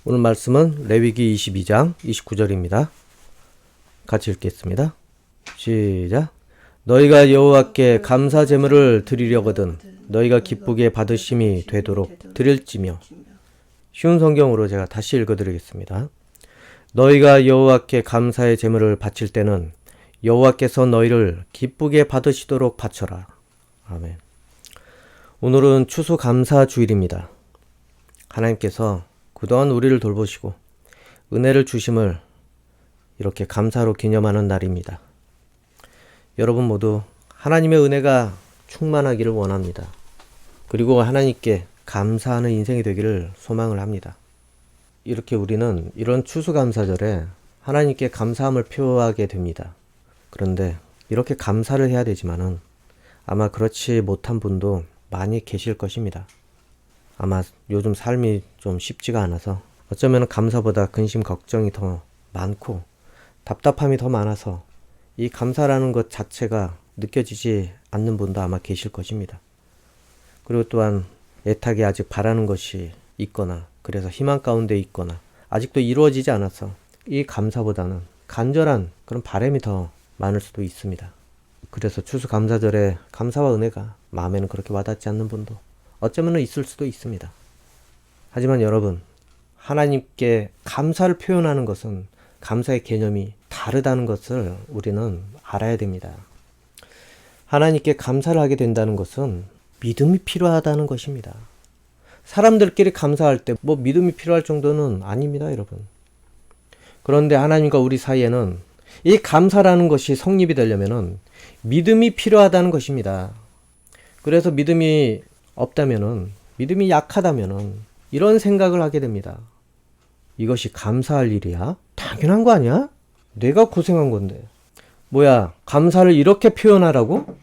오늘 말씀은 레위기 22장 29절입니다. 같이 읽겠습니다. 시작. 너희가 여호와께 감사 제물을 드리려거든 너희가 기쁘게 받으심이 되도록 드릴지며. 쉬운 성경으로 제가 다시 읽어드리겠습니다. 너희가 여호와께 감사의 제물을 바칠 때는 여호와께서 너희를 기쁘게 받으시도록 바쳐라. 아멘. 오늘은 추수감사주일입니다. 하나님께서 그동안 우리를 돌보시고 은혜를 주심을 이렇게 감사로 기념하는 날입니다. 여러분 모두 하나님의 은혜가 충만하기를 원합니다. 그리고 하나님께 감사하는 인생이 되기를 소망을 합니다. 이렇게 우리는 이런 추수감사절에 하나님께 감사함을 표하게 됩니다. 그런데 이렇게 감사를 해야 되지만은 아마 그렇지 못한 분도 많이 계실 것입니다. 아마 요즘 삶이 좀 쉽지가 않아서 어쩌면 감사보다 근심 걱정이 더 많고 답답함이 더 많아서 이 감사라는 것 자체가 느껴지지 않는 분도 아마 계실 것입니다. 그리고 또한 애타게 아직 바라는 것이 있거나 그래서 희망 가운데 있거나 아직도 이루어지지 않아서 이 감사보다는 간절한 그런 바람이 더 많을 수도 있습니다. 그래서 추수감사절에 감사와 은혜가 마음에는 그렇게 와닿지 않는 분도 어쩌면 있을 수도 있습니다. 하지만 여러분, 하나님께 감사를 표현하는 것은 감사의 개념이 다르다는 것을 우리는 알아야 됩니다. 하나님께 감사를 하게 된다는 것은 믿음이 필요하다는 것입니다. 사람들끼리 감사할 때 뭐 믿음이 필요할 정도는 아닙니다, 여러분. 그런데 하나님과 우리 사이에는 이 감사라는 것이 성립이 되려면은 믿음이 필요하다는 것입니다. 그래서 믿음이 없다면은, 믿음이 약하다면은 이런 생각을 하게 됩니다. 이것이 감사할 일이야? 당연한 거 아니야? 내가 고생한 건데. 뭐야, 감사를 이렇게 표현하라고?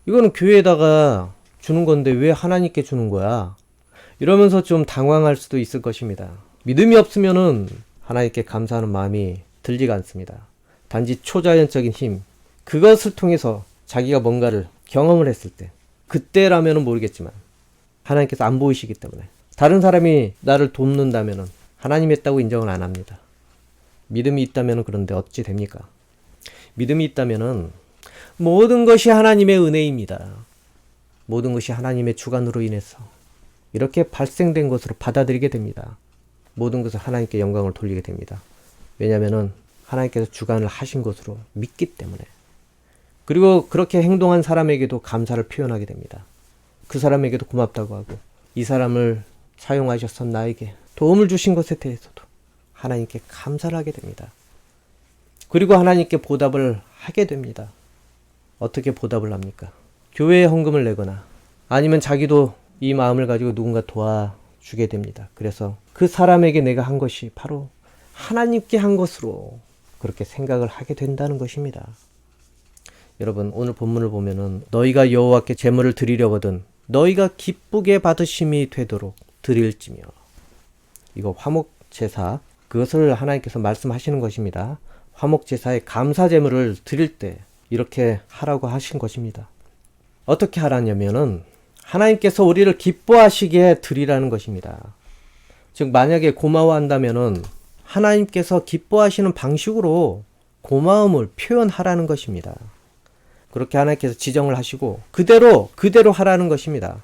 이거는 교회에다가 주는 건데 왜 하나님께 주는 거야? 이러면서 좀 당황할 수도 있을 것입니다. 믿음이 없으면은 하나님께 감사하는 마음이 들지가 않습니다. 단지 초자연적인 힘, 그것을 통해서 자기가 뭔가를 경험을 했을 때, 그때라면은 모르겠지만 하나님께서 안 보이시기 때문에 다른 사람이 나를 돕는다면은 하나님 했다고 인정을 안 합니다. 믿음이 있다면은 그런데 어찌 됩니까? 믿음이 있다면은 모든 것이 하나님의 은혜입니다. 모든 것이 하나님의 주관으로 인해서 이렇게 발생된 것으로 받아들이게 됩니다. 모든 것을 하나님께 영광을 돌리게 됩니다. 왜냐하면은 하나님께서 주관을 하신 것으로 믿기 때문에. 그리고 그렇게 행동한 사람에게도 감사를 표현하게 됩니다. 그 사람에게도 고맙다고 하고 이 사람을 사용하셔서 나에게 도움을 주신 것에 대해서도 하나님께 감사를 하게 됩니다. 그리고 하나님께 보답을 하게 됩니다. 어떻게 보답을 합니까? 교회에 헌금을 내거나 아니면 자기도 이 마음을 가지고 누군가 도와주게 됩니다. 그래서 그 사람에게 내가 한 것이 바로 하나님께 한 것으로 그렇게 생각을 하게 된다는 것입니다. 여러분, 오늘 본문을 보면은 너희가 여호와께 제물을 드리려거든 너희가 기쁘게 받으심이 되도록 드릴지며. 이거 화목제사, 그것을 하나님께서 말씀하시는 것입니다. 화목제사의 감사제물을 드릴 때 이렇게 하라고 하신 것입니다. 어떻게 하라냐면은 하나님께서 우리를 기뻐하시게 드리라는 것입니다. 즉 만약에 고마워한다면은 하나님께서 기뻐하시는 방식으로 고마움을 표현하라는 것입니다. 그렇게 하나님께서 지정을 하시고 그대로 하라는 것입니다.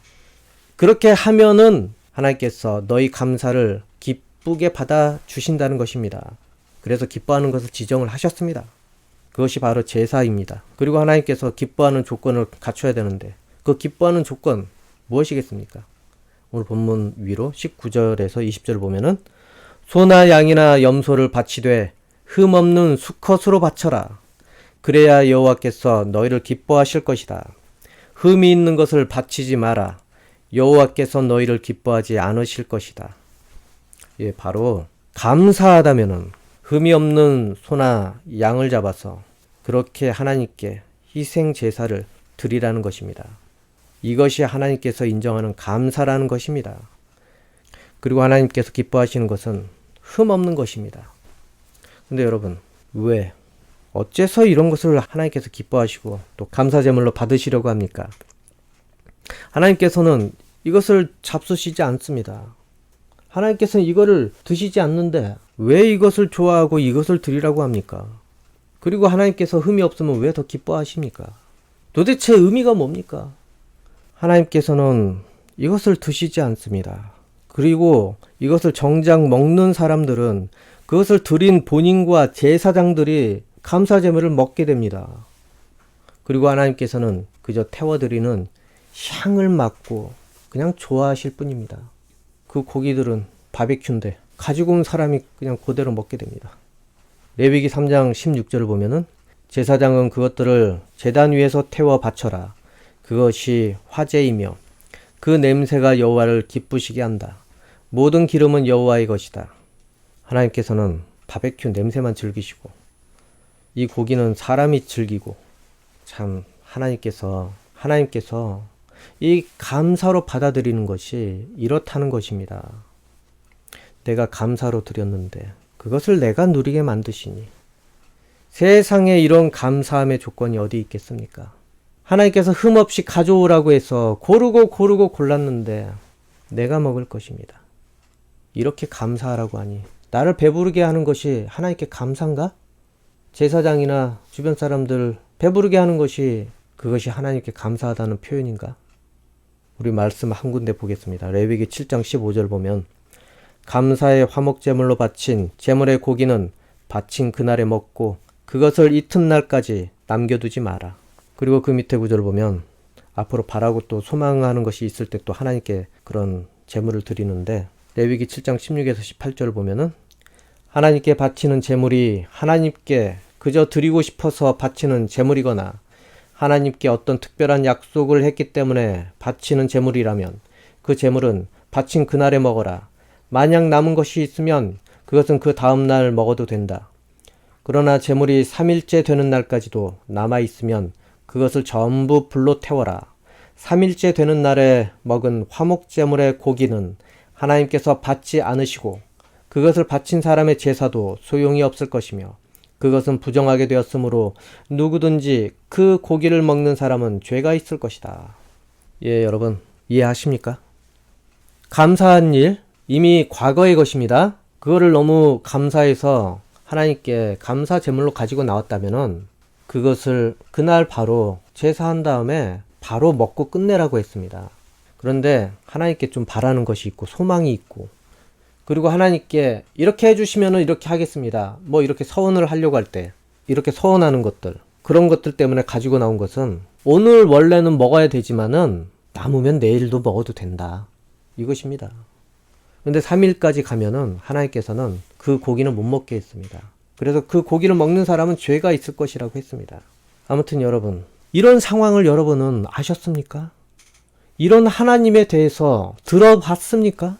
그렇게 하면은 하나님께서 너희 감사를 기쁘게 받아 주신다는 것입니다. 그래서 기뻐하는 것을 지정을 하셨습니다. 그것이 바로 제사입니다. 그리고 하나님께서 기뻐하는 조건을 갖춰야 되는데 그 기뻐하는 조건 무엇이겠습니까? 오늘 본문 위로 19절에서 20절을 보면은 소나 양이나 염소를 바치되 흠 없는 수컷으로 바쳐라. 그래야 여호와께서 너희를 기뻐하실 것이다. 흠이 있는 것을 바치지 마라. 여호와께서 너희를 기뻐하지 않으실 것이다. 예, 바로 감사하다면은 흠이 없는 소나 양을 잡아서 그렇게 하나님께 희생 제사를 드리라는 것입니다. 이것이 하나님께서 인정하는 감사라는 것입니다. 그리고 하나님께서 기뻐하시는 것은 흠 없는 것입니다. 근데 여러분, 왜? 어째서 이런 것을 하나님께서 기뻐하시고 또 감사제물로 받으시려고 합니까? 하나님께서는 이것을 잡수시지 않습니다. 하나님께서는 이거를 드시지 않는데 왜 이것을 좋아하고 이것을 드리라고 합니까? 그리고 하나님께서 흠이 없으면 왜 더 기뻐하십니까? 도대체 의미가 뭡니까? 하나님께서는 이것을 드시지 않습니다. 그리고 이것을 정작 먹는 사람들은 그것을 드린 본인과 제사장들이 감사제물을 먹게 됩니다. 그리고 하나님께서는 그저 태워드리는 향을 맡고 그냥 좋아하실 뿐입니다. 그 고기들은 바베큐인데 가지고 온 사람이 그냥 그대로 먹게 됩니다. 레위기 3장 16절을 보면은 제사장은 그것들을 제단 위에서 태워 바쳐라. 그것이 화제이며 그 냄새가 여호와를 기쁘시게 한다. 모든 기름은 여호와의 것이다. 하나님께서는 바베큐 냄새만 즐기시고 이 고기는 사람이 즐기고 참 하나님께서 이 감사로 받아들이는 것이 이렇다는 것입니다. 내가 감사로 드렸는데 그것을 내가 누리게 만드시니 세상에 이런 감사함의 조건이 어디 있겠습니까? 하나님께서 흠없이 가져오라고 해서 고르고 골랐는데 내가 먹을 것입니다. 이렇게 감사하라고 하니 나를 배부르게 하는 것이 하나님께 감사인가? 제사장이나 주변 사람들 배부르게 하는 것이 그것이 하나님께 감사하다는 표현인가? 우리 말씀 한 군데 보겠습니다. 레위기 7장 15절 보면 감사의 화목제물로 바친 제물의 고기는 바친 그날에 먹고 그것을 이튿날까지 남겨두지 마라. 그리고 그 밑에 구절을 보면 앞으로 바라고 또 소망하는 것이 있을 때 또 하나님께 그런 제물을 드리는데 레위기 7장 16에서 18절을 보면은 하나님께 바치는 제물이 하나님께 그저 드리고 싶어서 바치는 제물이거나 하나님께 어떤 특별한 약속을 했기 때문에 바치는 제물이라면 그 제물은 바친 그날에 먹어라. 만약 남은 것이 있으면 그것은 그 다음날 먹어도 된다. 그러나 제물이 3일째 되는 날까지도 남아있으면 그것을 전부 불로 태워라. 3일째 되는 날에 먹은 화목제물의 고기는 하나님께서 받지 않으시고 그것을 바친 사람의 제사도 소용이 없을 것이며 그것은 부정하게 되었으므로 누구든지 그 고기를 먹는 사람은 죄가 있을 것이다. 예, 여러분 이해하십니까? 감사한 일 이미 과거의 것입니다. 그거를 너무 감사해서 하나님께 감사 제물로 가지고 나왔다면은 그것을 그날 바로 제사한 다음에 바로 먹고 끝내라고 했습니다. 그런데 하나님께 좀 바라는 것이 있고 소망이 있고 그리고 하나님께 이렇게 해주시면은 이렇게 하겠습니다. 뭐 이렇게 서원을 하려고 할 때 이렇게 서원하는 것들 그런 것들 때문에 가지고 나온 것은 오늘 원래는 먹어야 되지만은 남으면 내일도 먹어도 된다. 이것입니다. 근데 3일까지 가면은 하나님께서는 그 고기는 못 먹게 했습니다. 그래서 그 고기를 먹는 사람은 죄가 있을 것이라고 했습니다. 아무튼 여러분, 이런 상황을 여러분은 아셨습니까? 이런 하나님에 대해서 들어봤습니까?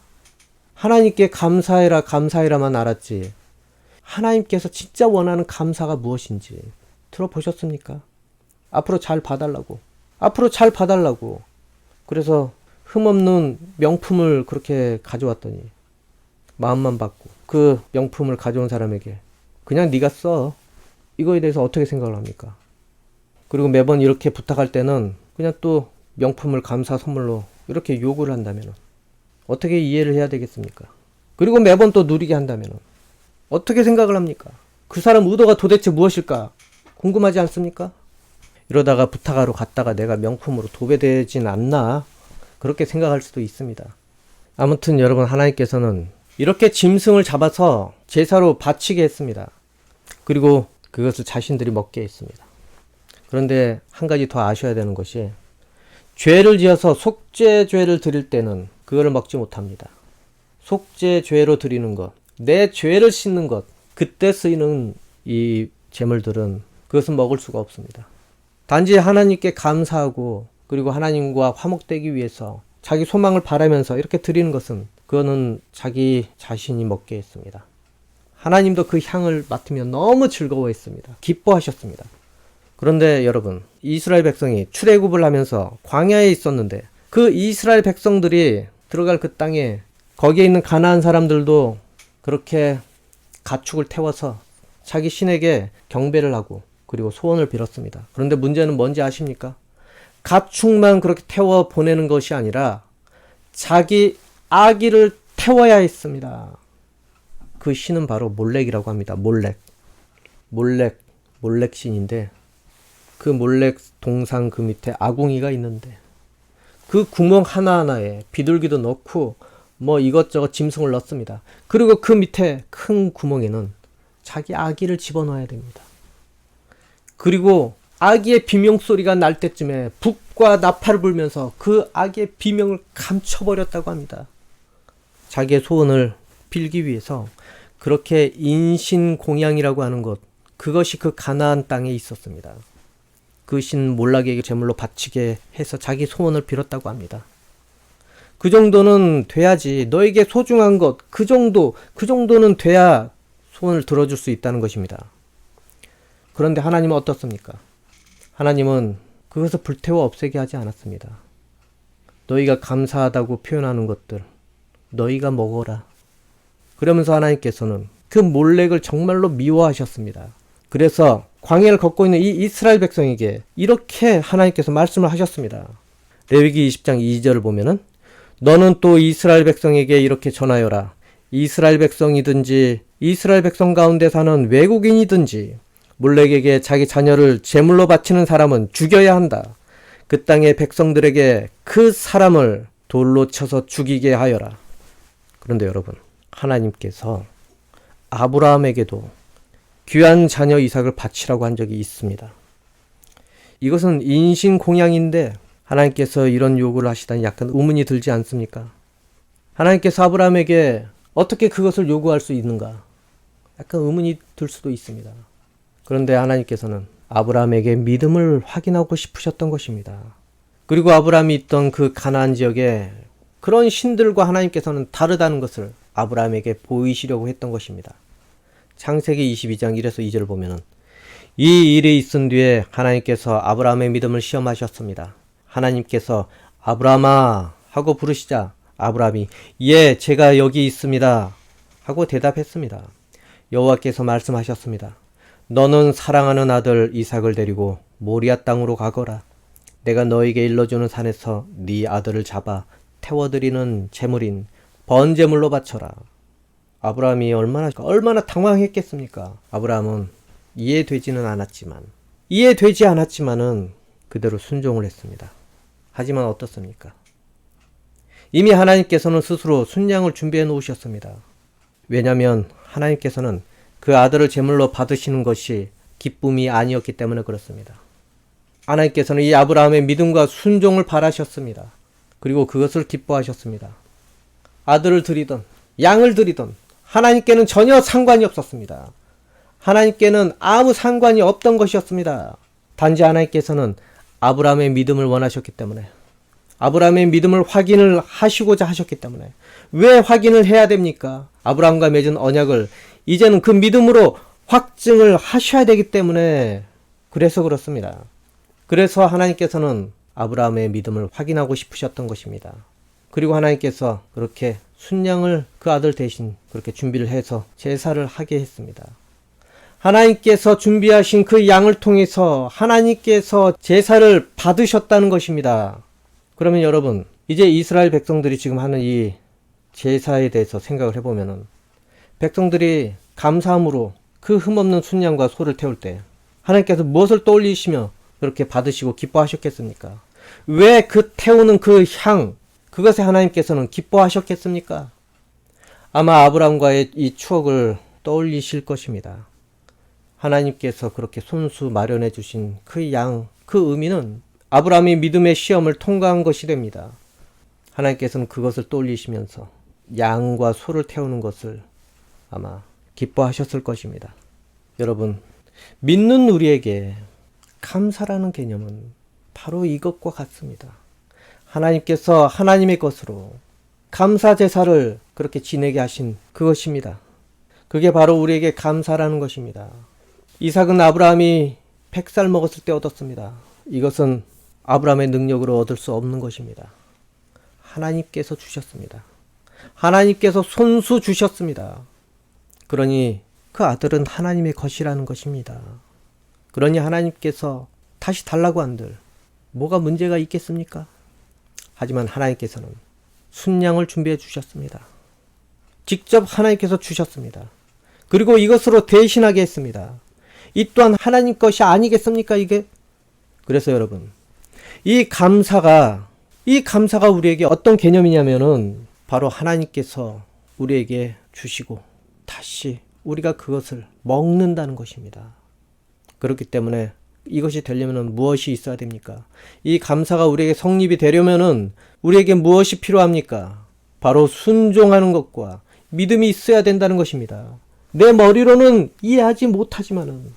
하나님께 감사해라만 알았지. 하나님께서 진짜 원하는 감사가 무엇인지 들어보셨습니까? 앞으로 잘 봐달라고. 그래서 흠없는 명품을 그렇게 가져왔더니 마음만 받고 그 명품을 가져온 사람에게 그냥 네가 써. 이거에 대해서 어떻게 생각을 합니까? 그리고 매번 이렇게 부탁할 때는 그냥 또 명품을 감사 선물로 이렇게 요구를 한다면 어떻게 이해를 해야 되겠습니까? 그리고 매번 또 누리게 한다면 어떻게 생각을 합니까? 그 사람 의도가 도대체 무엇일까? 궁금하지 않습니까? 이러다가 부탁하러 갔다가 내가 명품으로 도배되진 않나? 그렇게 생각할 수도 있습니다. 아무튼 여러분 하나님께서는 이렇게 짐승을 잡아서 제사로 바치게 했습니다. 그리고 그것을 자신들이 먹게 했습니다. 그런데 한 가지 더 아셔야 되는 것이 죄를 지어서 속죄죄를 드릴 때는 그거를 먹지 못합니다. 속죄죄로 드리는 것, 내 죄를 씻는 것, 그때 쓰이는 이 제물들은 그것은 먹을 수가 없습니다. 단지 하나님께 감사하고 그리고 하나님과 화목되기 위해서 자기 소망을 바라면서 이렇게 드리는 것은 그거는 자기 자신이 먹게 했습니다. 하나님도 그 향을 맡으며 너무 즐거워했습니다. 기뻐하셨습니다. 그런데 여러분, 이스라엘 백성이 출애굽을 하면서 광야에 있었는데 그 이스라엘 백성들이 들어갈 그 땅에 거기에 있는 가나안 사람들도 그렇게 가축을 태워서 자기 신에게 경배를 하고 그리고 소원을 빌었습니다. 그런데 문제는 뭔지 아십니까? 가축만 그렇게 태워 보내는 것이 아니라 자기 아기를 태워야 했습니다. 그 신은 바로 몰렉이라고 합니다. 몰렉 신인데, 그 몰렉 동상 그 밑에 아궁이가 있는데, 그 구멍 하나하나에 비둘기도 넣고 뭐 이것저것 짐승을 넣습니다. 그리고 그 밑에 큰 구멍에는 자기 아기를 집어넣어야 됩니다. 그리고 아기의 비명소리가 날 때쯤에 북과 나팔을 불면서 그 아기의 비명을 감춰버렸다고 합니다. 자기의 소원을 빌기 위해서 그렇게 인신공양이라고 하는 것, 그것이 그 가나안 땅에 있었습니다. 그 신 몰락에게 제물로 바치게 해서 자기 소원을 빌었다고 합니다. 그 정도는 돼야지, 너에게 소중한 것, 그 정도는 돼야 소원을 들어줄 수 있다는 것입니다. 그런데 하나님은 어떻습니까? 하나님은 그것을 불태워 없애게 하지 않았습니다. 너희가 감사하다고 표현하는 것들, 너희가 먹어라. 그러면서 하나님께서는 그 몰렉을 정말로 미워하셨습니다. 그래서 광야를 걷고 있는 이 이스라엘 백성에게 이렇게 하나님께서 말씀을 하셨습니다. 레위기 20장 2절을 보면은, 너는 또 이스라엘 백성에게 이렇게 전하여라. 이스라엘 백성이든지 이스라엘 백성 가운데 사는 외국인이든지 몰렉에게 자기 자녀를 제물로 바치는 사람은 죽여야 한다. 그 땅의 백성들에게 그 사람을 돌로 쳐서 죽이게 하여라. 그런데 여러분, 하나님께서 아브라함에게도 귀한 자녀 이삭을 바치라고 한 적이 있습니다. 이것은 인신공양인데 하나님께서 이런 요구를 하시다니 약간 의문이 들지 않습니까? 하나님께서 아브라함에게 어떻게 그것을 요구할 수 있는가? 약간 의문이 들 수도 있습니다. 그런데 하나님께서는 아브라함에게 믿음을 확인하고 싶으셨던 것입니다. 그리고 아브라함이 있던 그 가나안 지역에 그런 신들과 하나님께서는 다르다는 것을 아브라함에게 보이시려고 했던 것입니다. 창세기 22장 1에서 2절을 보면은, 이 일이 있은 뒤에 하나님께서 아브라함의 믿음을 시험하셨습니다. 하나님께서 아브라함아 하고 부르시자 아브라함이 예, 제가 여기 있습니다 하고 대답했습니다. 여호와께서 말씀하셨습니다. 너는 사랑하는 아들 이삭을 데리고 모리아 땅으로 가거라. 내가 너에게 일러주는 산에서 네 아들을 잡아 태워드리는 제물인 번제물로 바쳐라. 아브라함이 얼마나 당황했겠습니까? 아브라함은 이해되지 않았지만은 그대로 순종을 했습니다. 하지만 어떻습니까? 이미 하나님께서는 스스로 순양을 준비해 놓으셨습니다. 왜냐하면 하나님께서는 그 아들을 제물로 받으시는 것이 기쁨이 아니었기 때문에 그렇습니다. 하나님께서는 이 아브라함의 믿음과 순종을 바라셨습니다. 그리고 그것을 기뻐하셨습니다. 아들을 드리던 양을 드리던 하나님께는 전혀 상관이 없었습니다. 하나님께는 아무 상관이 없던 것이었습니다. 단지 하나님께서는 아브라함의 믿음을 원하셨기 때문에, 아브라함의 믿음을 확인을 하시고자 하셨기 때문에. 왜 확인을 해야 됩니까? 아브라함과 맺은 언약을 이제는 그 믿음으로 확증을 하셔야 되기 때문에 그래서 그렇습니다. 그래서 하나님께서는 아브라함의 믿음을 확인하고 싶으셨던 것입니다. 그리고 하나님께서 그렇게 순양을 그 아들 대신 그렇게 준비를 해서 제사를 하게 했습니다. 하나님께서 준비하신 그 양을 통해서 하나님께서 제사를 받으셨다는 것입니다. 그러면 여러분, 이제 이스라엘 백성들이 지금 하는 이 제사에 대해서 생각을 해보면은, 백성들이 감사함으로 그 흠없는 순양과 소를 태울 때 하나님께서 무엇을 떠올리시며 그렇게 받으시고 기뻐하셨겠습니까? 왜 그 태우는 그 향, 그것에 하나님께서는 기뻐하셨겠습니까? 아마 아브라함과의 이 추억을 떠올리실 것입니다. 하나님께서 그렇게 손수 마련해 주신 그 양, 그 의미는 아브라함이 믿음의 시험을 통과한 것이 됩니다. 하나님께서는 그것을 떠올리시면서 양과 소를 태우는 것을 아마 기뻐하셨을 것입니다. 여러분, 믿는 우리에게 감사라는 개념은 바로 이것과 같습니다. 하나님께서 하나님의 것으로 감사 제사를 그렇게 지내게 하신 그것입니다. 그게 바로 우리에게 감사라는 것입니다. 이삭은 아브라함이 100살 먹었을 때 얻었습니다. 이것은 아브라함의 능력으로 얻을 수 없는 것입니다. 하나님께서 주셨습니다. 하나님께서 손수 주셨습니다. 그러니 그 아들은 하나님의 것이라는 것입니다. 그러니 하나님께서 다시 달라고 한들 뭐가 문제가 있겠습니까? 하지만 하나님께서는 순양을 준비해 주셨습니다. 직접 하나님께서 주셨습니다. 그리고 이것으로 대신하게 했습니다. 이 또한 하나님 것이 아니겠습니까, 이게? 그래서 여러분, 이 감사가 우리에게 어떤 개념이냐면은 바로 하나님께서 우리에게 주시고 다시 우리가 그것을 먹는다는 것입니다. 그렇기 때문에 이것이 되려면 무엇이 있어야 됩니까? 이 감사가 우리에게 성립이 되려면은 우리에게 무엇이 필요합니까? 바로 순종하는 것과 믿음이 있어야 된다는 것입니다. 내 머리로는 이해하지 못하지만은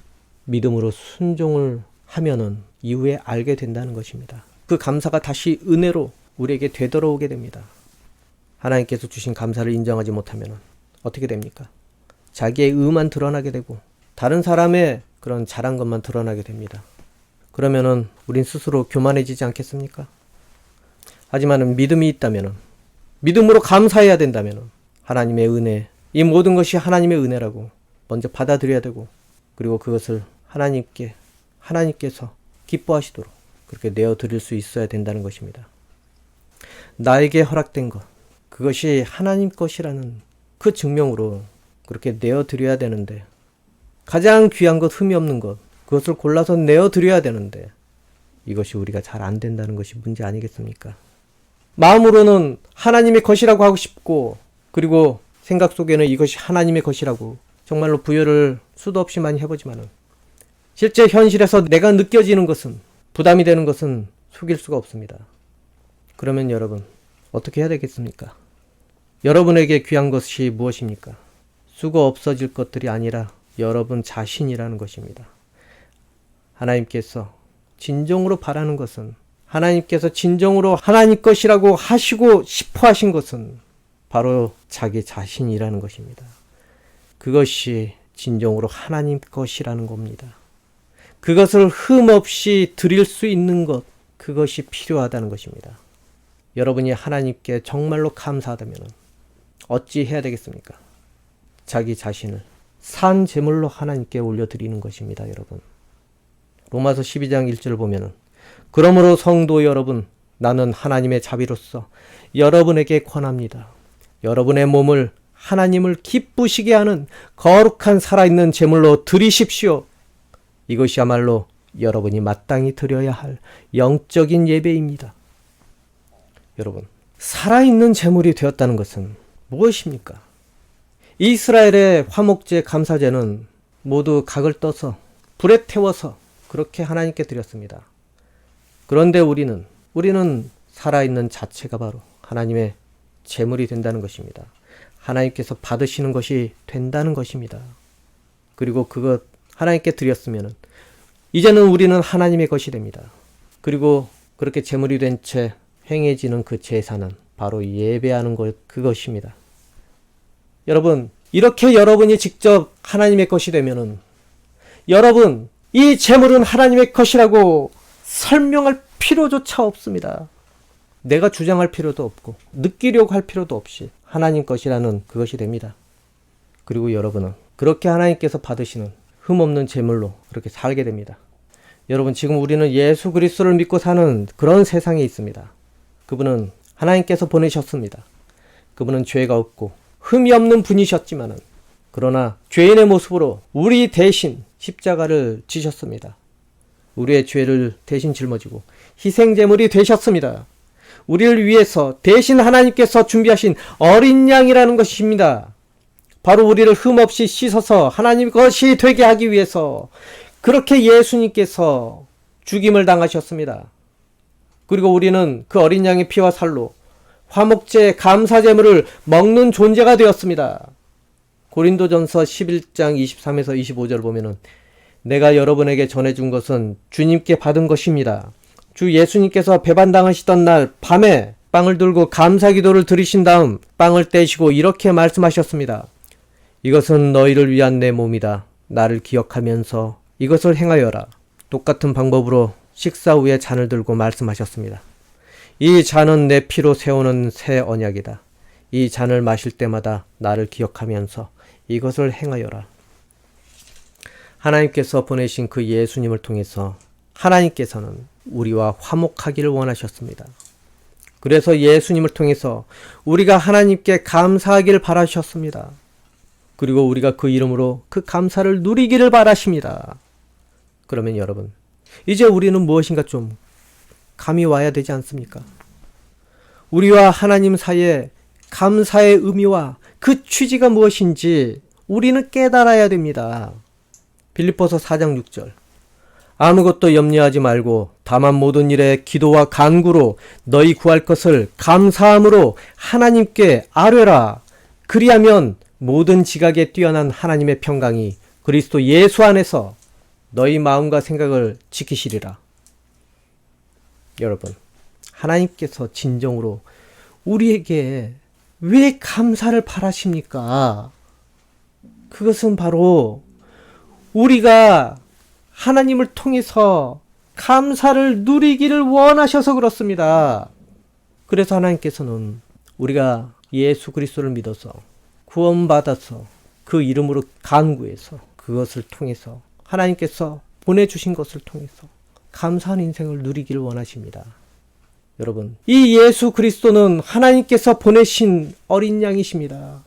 믿음으로 순종을 하면은 이후에 알게 된다는 것입니다. 그 감사가 다시 은혜로 우리에게 되돌아오게 됩니다. 하나님께서 주신 감사를 인정하지 못하면은 어떻게 됩니까? 자기의 의만 드러나게 되고 다른 사람의 그런 잘한 것만 드러나게 됩니다. 그러면은 우린 스스로 교만해지지 않겠습니까? 하지만 믿음이 있다면은, 믿음으로 감사해야 된다면은 하나님의 은혜, 이 모든 것이 하나님의 은혜라고 먼저 받아들여야 되고, 그리고 그것을 하나님께서 기뻐하시도록 그렇게 내어드릴 수 있어야 된다는 것입니다. 나에게 허락된 것, 그것이 하나님 것이라는 그 증명으로 그렇게 내어드려야 되는데, 가장 귀한 것, 흠이 없는 것, 그것을 골라서 내어드려야 되는데 이것이 우리가 잘 안 된다는 것이 문제 아니겠습니까? 마음으로는 하나님의 것이라고 하고 싶고, 그리고 생각 속에는 이것이 하나님의 것이라고 정말로 부여를 수도 없이 많이 해보지만은 실제 현실에서 내가 느껴지는 것은, 부담이 되는 것은 속일 수가 없습니다. 그러면 여러분 어떻게 해야 되겠습니까? 여러분에게 귀한 것이 무엇입니까? 수고 없어질 것들이 아니라 여러분 자신이라는 것입니다. 하나님께서 진정으로 바라는 것은, 하나님께서 진정으로 하나님 것이라고 하시고 싶어 하신 것은 바로 자기 자신이라는 것입니다. 그것이 진정으로 하나님 것이라는 겁니다. 그것을 흠없이 드릴 수 있는 것, 그것이 필요하다는 것입니다. 여러분이 하나님께 정말로 감사하다면 어찌 해야 되겠습니까? 자기 자신을 산 제물로 하나님께 올려드리는 것입니다, 여러분. 로마서 12장 1절을 보면은, 그러므로 성도 여러분, 나는 하나님의 자비로서 여러분에게 권합니다. 여러분의 몸을 하나님을 기쁘시게 하는 거룩한 살아있는 제물로 드리십시오. 이것이야말로 여러분이 마땅히 드려야 할 영적인 예배입니다. 여러분, 살아있는 제물이 되었다는 것은 무엇입니까? 이스라엘의 화목제 감사제는 모두 각을 떠서 불에 태워서 그렇게 하나님께 드렸습니다. 그런데 우리는 살아있는 자체가 바로 하나님의 제물이 된다는 것입니다. 하나님께서 받으시는 것이 된다는 것입니다. 그리고 그것 하나님께 드렸으면 이제는 우리는 하나님의 것이 됩니다. 그리고 그렇게 제물이 된 채 행해지는 그 제사는 바로 예배하는 것, 그것입니다. 여러분, 이렇게 여러분이 직접 하나님의 것이 되면은, 여러분, 이 제물은 하나님의 것이라고 설명할 필요조차 없습니다. 내가 주장할 필요도 없고 느끼려고 할 필요도 없이 하나님 것이라는 그것이 됩니다. 그리고 여러분은 그렇게 하나님께서 받으시는 흠없는 제물로 그렇게 살게 됩니다. 여러분, 지금 우리는 예수 그리스도를 믿고 사는 그런 세상에 있습니다. 그분은 하나님께서 보내셨습니다. 그분은 죄가 없고 흠이 없는 분이셨지만은, 그러나 죄인의 모습으로 우리 대신 십자가를 지셨습니다. 우리의 죄를 대신 짊어지고 희생제물이 되셨습니다. 우리를 위해서 대신 하나님께서 준비하신 어린 양이라는 것입니다. 바로 우리를 흠없이 씻어서 하나님 것이 되게 하기 위해서 그렇게 예수님께서 죽임을 당하셨습니다. 그리고 우리는 그 어린 양의 피와 살로 화목제 감사제물을 먹는 존재가 되었습니다. 고린도전서 11장 23에서 25절 보면은, 내가 여러분에게 전해준 것은 주님께 받은 것입니다. 주 예수님께서 배반당하시던 날 밤에 빵을 들고 감사기도를 드리신 다음 빵을 떼시고 이렇게 말씀하셨습니다. 이것은 너희를 위한 내 몸이다. 나를 기억하면서 이것을 행하여라. 똑같은 방법으로 식사 후에 잔을 들고 말씀하셨습니다. 이 잔은 내 피로 세우는 새 언약이다. 이 잔을 마실 때마다 나를 기억하면서 이것을 행하여라. 하나님께서 보내신 그 예수님을 통해서 하나님께서는 우리와 화목하기를 원하셨습니다. 그래서 예수님을 통해서 우리가 하나님께 감사하기를 바라셨습니다. 그리고 우리가 그 이름으로 그 감사를 누리기를 바라십니다. 그러면 여러분, 이제 우리는 무엇인가 좀 감이 와야 되지 않습니까? 우리와 하나님 사이에 감사의 의미와 그 취지가 무엇인지 우리는 깨달아야 됩니다. 빌립보서 4장 6절. 아무것도 염려하지 말고 다만 모든 일에 기도와 간구로 너희 구할 것을 감사함으로 하나님께 아뢰라. 그리하면 모든 지각에 뛰어난 하나님의 평강이 그리스도 예수 안에서 너희 마음과 생각을 지키시리라. 여러분, 하나님께서 진정으로 우리에게 왜 감사를 바라십니까? 그것은 바로 우리가 하나님을 통해서 감사를 누리기를 원하셔서 그렇습니다. 그래서 하나님께서는 우리가 예수 그리스도를 믿어서 구원받아서 그 이름으로 간구해서 그것을 통해서 하나님께서 보내주신 것을 통해서 감사한 인생을 누리기를 원하십니다. 여러분, 이 예수 그리스도는 하나님께서 보내신 어린 양이십니다.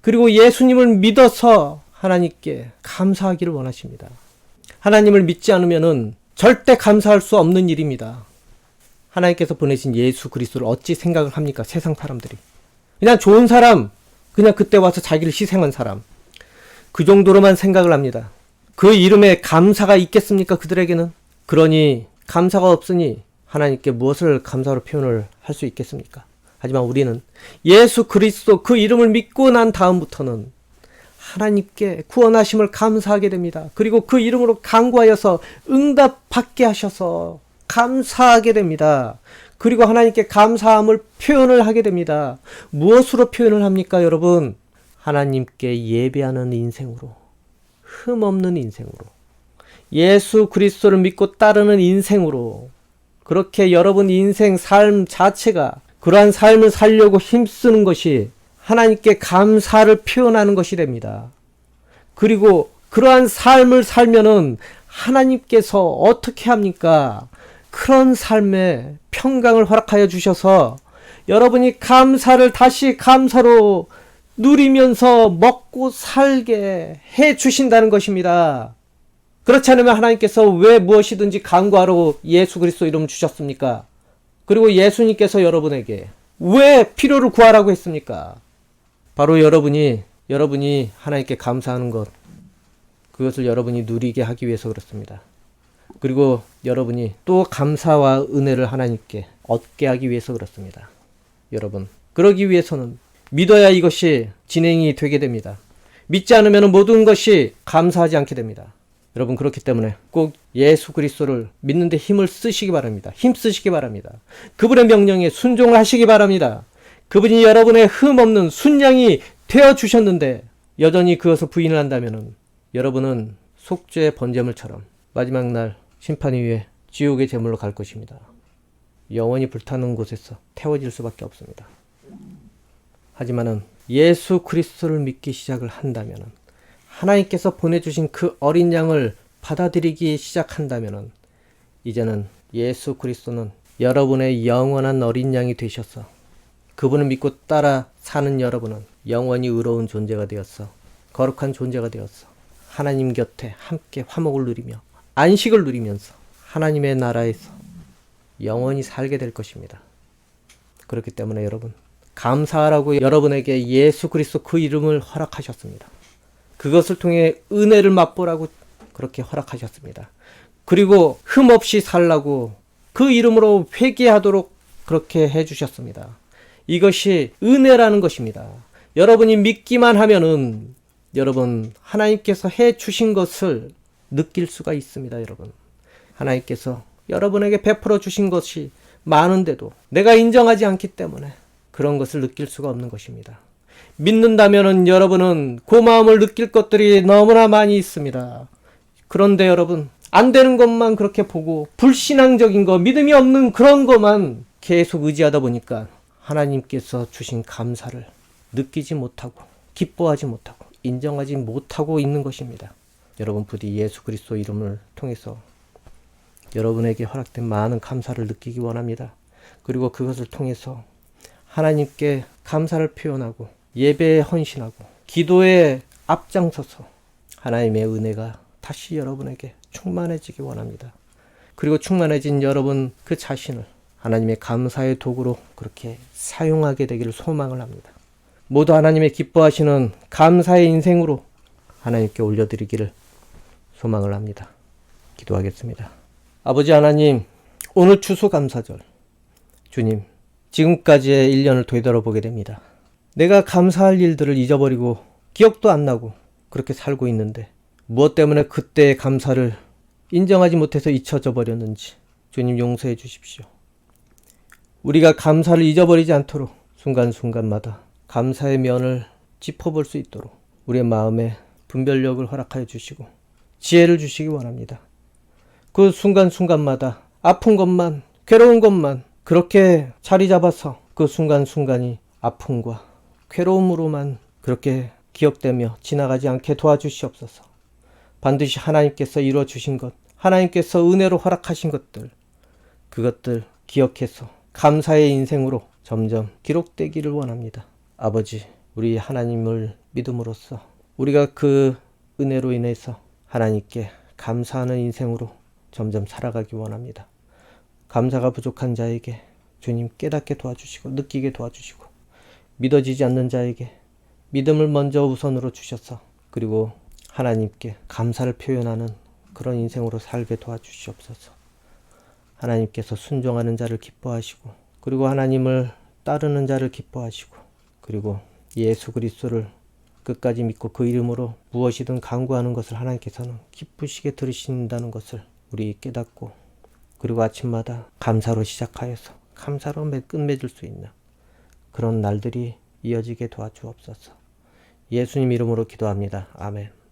그리고 예수님을 믿어서 하나님께 감사하기를 원하십니다. 하나님을 믿지 않으면은 절대 감사할 수 없는 일입니다. 하나님께서 보내신 예수 그리스도를 어찌 생각을 합니까? 세상 사람들이. 그냥 좋은 사람, 그냥 그때 와서 자기를 희생한 사람. 그 정도로만 생각을 합니다. 그 이름에 감사가 있겠습니까? 그들에게는. 그러니 감사가 없으니 하나님께 무엇을 감사로 표현을 할 수 있겠습니까? 하지만 우리는 예수 그리스도 그 이름을 믿고 난 다음부터는 하나님께 구원하심을 감사하게 됩니다. 그리고 그 이름으로 간구하여서 응답받게 하셔서 감사하게 됩니다. 그리고 하나님께 감사함을 표현을 하게 됩니다. 무엇으로 표현을 합니까, 여러분? 하나님께 예배하는 인생으로, 흠없는 인생으로, 예수 그리스도를 믿고 따르는 인생으로, 그렇게 여러분 인생 삶 자체가 그러한 삶을 살려고 힘쓰는 것이 하나님께 감사를 표현하는 것이 됩니다. 그리고 그러한 삶을 살면은 하나님께서 어떻게 합니까? 그런 삶에 평강을 허락하여 주셔서 여러분이 감사를 다시 감사로 누리면서 먹고 살게 해 주신다는 것입니다. 그렇지 않으면 하나님께서 왜 무엇이든지 간구하라고 예수 그리스도 이름 주셨습니까? 그리고 예수님께서 여러분에게 왜 필요를 구하라고 했습니까? 바로 여러분이 하나님께 감사하는 것, 그것을 여러분이 누리게 하기 위해서 그렇습니다. 그리고 여러분이 또 감사와 은혜를 하나님께 얻게 하기 위해서 그렇습니다. 여러분, 그러기 위해서는 믿어야 이것이 진행이 되게 됩니다. 믿지 않으면 모든 것이 감사하지 않게 됩니다. 여러분, 그렇기 때문에 꼭 예수 그리스도를 믿는데 힘을 쓰시기 바랍니다. 힘쓰시기 바랍니다. 그분의 명령에 순종을 하시기 바랍니다. 그분이 여러분의 흠없는 순양이 되어주셨는데 여전히 그것을 부인을 한다면 여러분은 속죄의 번제물처럼 마지막 날 심판 이후에 지옥의 제물로 갈 것입니다. 영원히 불타는 곳에서 태워질 수밖에 없습니다. 하지만은 예수 그리스도를 믿기 시작을 한다면, 하나님께서 보내주신 그 어린 양을 받아들이기 시작한다면 이제는 예수 그리스도는 여러분의 영원한 어린 양이 되셔서 그분을 믿고 따라 사는 여러분은 영원히 의로운 존재가 되었어, 거룩한 존재가 되었어, 하나님 곁에 함께 화목을 누리며 안식을 누리면서 하나님의 나라에서 영원히 살게 될 것입니다. 그렇기 때문에 여러분, 감사하라고 여러분에게 예수 그리스도 그 이름을 허락하셨습니다. 그것을 통해 은혜를 맛보라고 그렇게 허락하셨습니다. 그리고 흠없이 살라고 그 이름으로 회개하도록 그렇게 해주셨습니다. 이것이 은혜라는 것입니다. 여러분이 믿기만 하면은 여러분 하나님께서 해주신 것을 느낄 수가 있습니다. 여러분, 하나님께서 여러분에게 베풀어 주신 것이 많은데도 내가 인정하지 않기 때문에 그런 것을 느낄 수가 없는 것입니다. 믿는다면은 여러분은 고마움을 느낄 것들이 너무나 많이 있습니다. 그런데 여러분, 안 되는 것만 그렇게 보고 불신앙적인 거, 믿음이 없는 그런 것만 계속 의지하다 보니까 하나님께서 주신 감사를 느끼지 못하고 기뻐하지 못하고 인정하지 못하고 있는 것입니다. 여러분, 부디 예수 그리스도 이름을 통해서 여러분에게 허락된 많은 감사를 느끼기 원합니다. 그리고 그것을 통해서 하나님께 감사를 표현하고 예배에 헌신하고 기도에 앞장서서 하나님의 은혜가 다시 여러분에게 충만해지기 원합니다. 그리고 충만해진 여러분 그 자신을 하나님의 감사의 도구로 그렇게 사용하게 되기를 소망을 합니다. 모두 하나님의 기뻐하시는 감사의 인생으로 하나님께 올려드리기를 소망을 합니다. 기도하겠습니다. 아버지 하나님, 오늘 추수감사절, 주님, 지금까지의 1년을 되돌아보게 됩니다. 내가 감사할 일들을 잊어버리고 기억도 안 나고 그렇게 살고 있는데 무엇 때문에 그때의 감사를 인정하지 못해서 잊혀져 버렸는지 주님 용서해 주십시오. 우리가 감사를 잊어버리지 않도록 순간순간마다 감사의 면을 짚어볼 수 있도록 우리의 마음에 분별력을 허락하여 주시고 지혜를 주시기 원합니다. 그 순간순간마다 아픈 것만, 괴로운 것만 그렇게 자리 잡아서 그 순간순간이 아픔과 괴로움으로만 그렇게 기억되며 지나가지 않게 도와주시옵소서. 반드시 하나님께서 이루어 주신 것, 하나님께서 은혜로 허락하신 것들, 그것들 기억해서 감사의 인생으로 점점 기록되기를 원합니다. 아버지, 우리 하나님을 믿음으로써 우리가 그 은혜로 인해서 하나님께 감사하는 인생으로 점점 살아가기 원합니다. 감사가 부족한 자에게 주님 깨닫게 도와주시고 느끼게 도와주시고 믿어지지 않는 자에게 믿음을 먼저 우선으로 주셔서 그리고 하나님께 감사를 표현하는 그런 인생으로 살게 도와주시옵소서. 하나님께서 순종하는 자를 기뻐하시고 그리고 하나님을 따르는 자를 기뻐하시고 그리고 예수 그리스도를 끝까지 믿고 그 이름으로 무엇이든 간구하는 것을 하나님께서는 기쁘시게 들으신다는 것을 우리 깨닫고 그리고 아침마다 감사로 시작하여서 감사로 끝맺을 수 있는 그런 날들이 이어지게 도와주옵소서. 예수님 이름으로 기도합니다. 아멘.